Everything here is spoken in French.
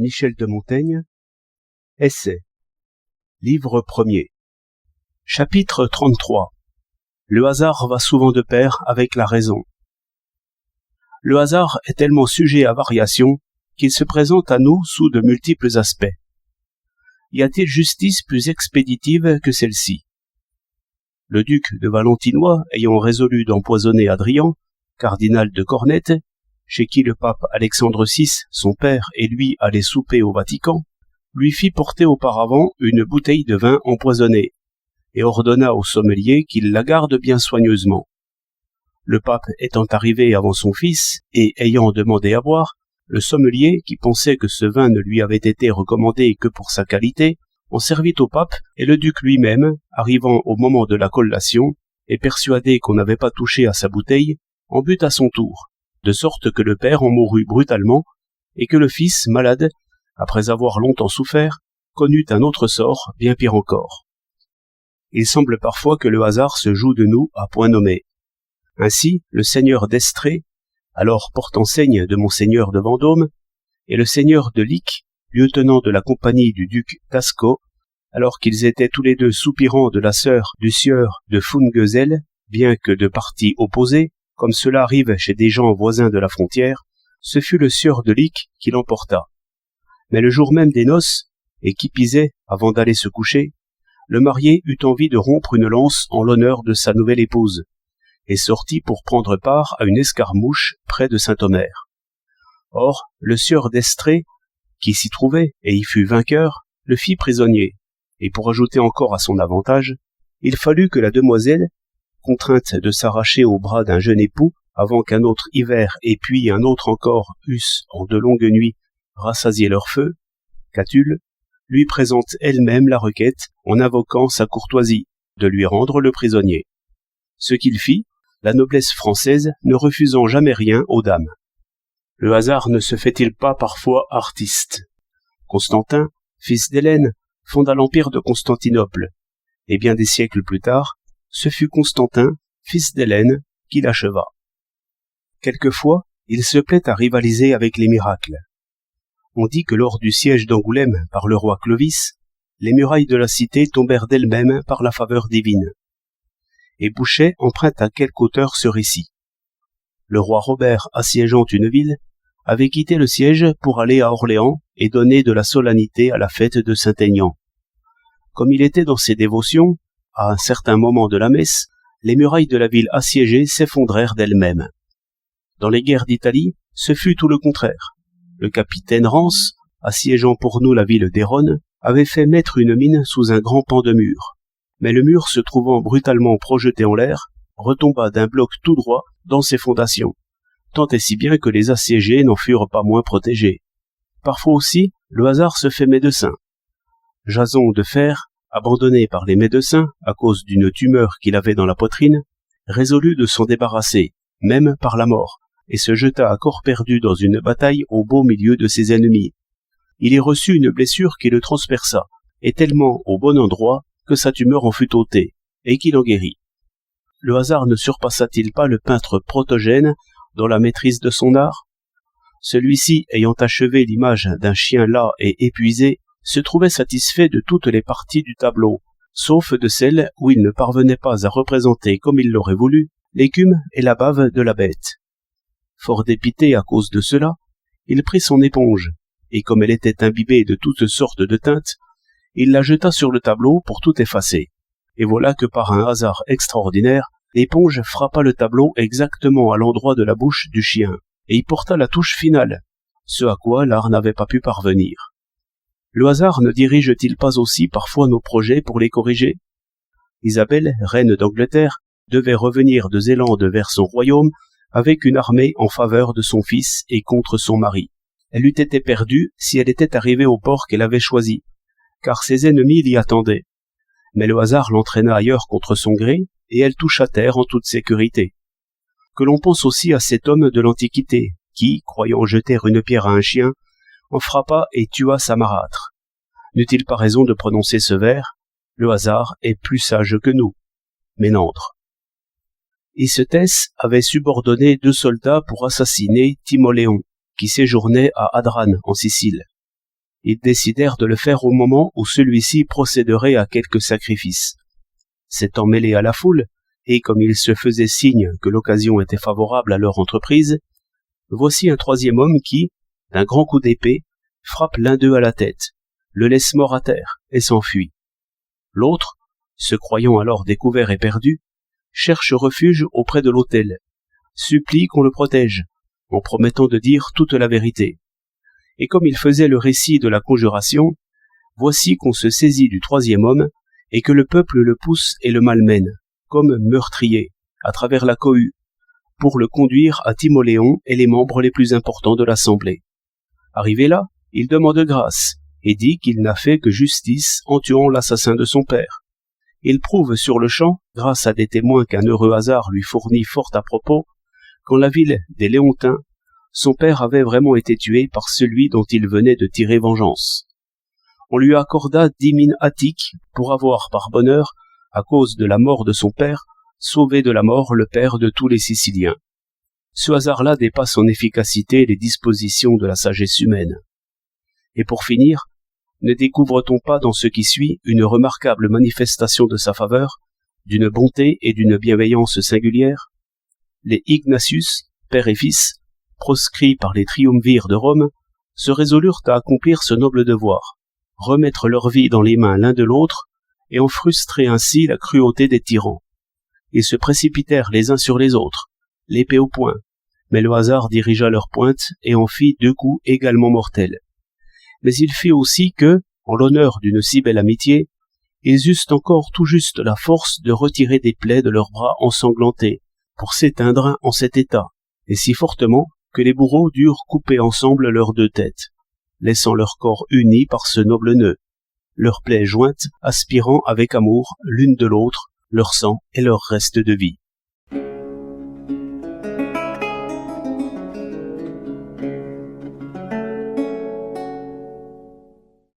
Michel de Montaigne. Essai. Livre 1er. Chapitre 33. Le hasard va souvent de pair avec la raison. Le hasard est tellement sujet à variation qu'il se présente à nous sous de multiples aspects. Y a-t-il justice plus expéditive que celle-ci? Le duc de Valentinois, ayant résolu d'empoisonner Adrien, cardinal de Cornette, chez qui le pape Alexandre VI, son père et lui allaient souper au Vatican, lui fit porter auparavant une bouteille de vin empoisonné, et ordonna au sommelier qu'il la garde bien soigneusement. Le pape étant arrivé avant son fils, et ayant demandé à boire, le sommelier, qui pensait que ce vin ne lui avait été recommandé que pour sa qualité, en servit au pape, et le duc lui-même, arrivant au moment de la collation, et persuadé qu'on n'avait pas touché à sa bouteille, en but à son tour, de sorte que le père en mourut brutalement, et que le fils, malade, après avoir longtemps souffert, connut un autre sort, bien pire encore. Il semble parfois que le hasard se joue de nous à point nommé. Ainsi, le seigneur d'Estrée, alors porte-enseigne de monseigneur de Vendôme, et le seigneur de Lic, lieutenant de la compagnie du duc d'Ascot, alors qu'ils étaient tous les deux soupirants de la sœur du sieur de Funguezel, bien que de partis opposés, comme cela arrive chez des gens voisins de la frontière, ce fut le sieur de Lic qui l'emporta. Mais le jour même des noces, et qui pisait avant d'aller se coucher, le marié eut envie de rompre une lance en l'honneur de sa nouvelle épouse, et sortit pour prendre part à une escarmouche près de Saint-Omer. Or, le sieur d'Estrée, qui s'y trouvait et y fut vainqueur, le fit prisonnier, et pour ajouter encore à son avantage, il fallut que la demoiselle, contrainte de s'arracher au bras d'un jeune époux, avant qu'un autre hiver et puis un autre encore eussent, en de longues nuits, rassasié leur feu, Catulle, lui présente elle-même la requête en invoquant sa courtoisie, de lui rendre le prisonnier. Ce qu'il fit, la noblesse française ne refusant jamais rien aux dames. Le hasard ne se fait-il pas parfois artiste? Constantin, fils d'Hélène, fonda l'empire de Constantinople, et bien des siècles plus tard, ce fut Constantin, fils d'Hélène, qui l'acheva. Quelquefois, il se plaît à rivaliser avec les miracles. On dit que lors du siège d'Angoulême par le roi Clovis, les murailles de la cité tombèrent d'elles-mêmes par la faveur divine. Et Bouchet emprunte à quelque auteur ce récit. Le roi Robert, assiégeant une ville, avait quitté le siège pour aller à Orléans et donner de la solennité à la fête de Saint-Aignan. Comme il était dans ses dévotions, à un certain moment de la messe, les murailles de la ville assiégée s'effondrèrent d'elles-mêmes. Dans les guerres d'Italie, ce fut tout le contraire. Le capitaine Rance, assiégeant pour nous la ville d'Héronne, avait fait mettre une mine sous un grand pan de mur. Mais le mur, se trouvant brutalement projeté en l'air, retomba d'un bloc tout droit dans ses fondations, tant et si bien que les assiégés n'en furent pas moins protégés. Parfois aussi, le hasard se fait médecin. Jason de Fer, abandonné par les médecins à cause d'une tumeur qu'il avait dans la poitrine, résolut de s'en débarrasser, même par la mort, et se jeta à corps perdu dans une bataille au beau milieu de ses ennemis. Il y reçut une blessure qui le transperça, et tellement au bon endroit que sa tumeur en fut ôtée, et qu'il en guérit. Le hasard ne surpassa-t-il pas le peintre Protogène dans la maîtrise de son art? Celui-ci, ayant achevé l'image d'un chien las et épuisé, se trouvait satisfait de toutes les parties du tableau, sauf de celles où il ne parvenait pas à représenter comme il l'aurait voulu l'écume et la bave de la bête. Fort dépité à cause de cela, il prit son éponge, et comme elle était imbibée de toutes sortes de teintes, il la jeta sur le tableau pour tout effacer. Et voilà que par un hasard extraordinaire, l'éponge frappa le tableau exactement à l'endroit de la bouche du chien, et y porta la touche finale, ce à quoi l'art n'avait pas pu parvenir. Le hasard ne dirige-t-il pas aussi parfois nos projets pour les corriger? Isabelle, reine d'Angleterre, devait revenir de Zélande vers son royaume avec une armée en faveur de son fils et contre son mari. Elle eût été perdue si elle était arrivée au port qu'elle avait choisi, car ses ennemis l'y attendaient. Mais le hasard l'entraîna ailleurs contre son gré, et elle toucha terre en toute sécurité. Que l'on pense aussi à cet homme de l'Antiquité, qui, croyant jeter une pierre à un chien, en frappa et tua sa marâtre. N'eut-il pas raison de prononcer ce vers? Le hasard est plus sage que nous. Ménandre. Hycétès avait subordonné 2 soldats pour assassiner Timoléon, qui séjournait à Adrane, en Sicile. Ils décidèrent de le faire au moment où celui-ci procéderait à quelque sacrifice. S'étant mêlés à la foule, et comme il se faisait signe que l'occasion était favorable à leur entreprise, voici un troisième homme qui, d'un grand coup d'épée, frappe l'un d'eux à la tête, le laisse mort à terre et s'enfuit. L'autre, se croyant alors découvert et perdu, cherche refuge auprès de l'autel, supplie qu'on le protège, en promettant de dire toute la vérité. Et comme il faisait le récit de la conjuration, voici qu'on se saisit du troisième homme, et que le peuple le pousse et le malmène, comme meurtrier, à travers la cohue, pour le conduire à Timoléon et les membres les plus importants de l'assemblée. Arrivé là, il demande grâce, et dit qu'il n'a fait que justice en tuant l'assassin de son père. Il prouve sur le champ, grâce à des témoins qu'un heureux hasard lui fournit fort à propos, qu'en la ville des Léontins, son père avait vraiment été tué par celui dont il venait de tirer vengeance. On lui accorda 10 mines attiques pour avoir par bonheur, à cause de la mort de son père, sauvé de la mort le père de tous les Siciliens. Ce hasard-là dépasse en efficacité les dispositions de la sagesse humaine. Et pour finir, ne découvre-t-on pas dans ce qui suit une remarquable manifestation de sa faveur, d'une bonté et d'une bienveillance singulières? Les Ignatius, père et fils, proscrits par les triumvirs de Rome, se résolurent à accomplir ce noble devoir, remettre leur vie dans les mains l'un de l'autre, et en frustrer ainsi la cruauté des tyrans. Ils se précipitèrent les uns sur les autres, l'épée au poing, mais le hasard dirigea leur pointe et en fit 2 coups également mortels. Mais il fit aussi que, en l'honneur d'une si belle amitié, ils eussent encore tout juste la force de retirer des plaies de leurs bras ensanglantés, pour s'éteindre en cet état, et si fortement que les bourreaux durent couper ensemble leurs 2 têtes, laissant leur corps unis par ce noble nœud, leurs plaies jointes aspirant avec amour l'une de l'autre leur sang et leur reste de vie.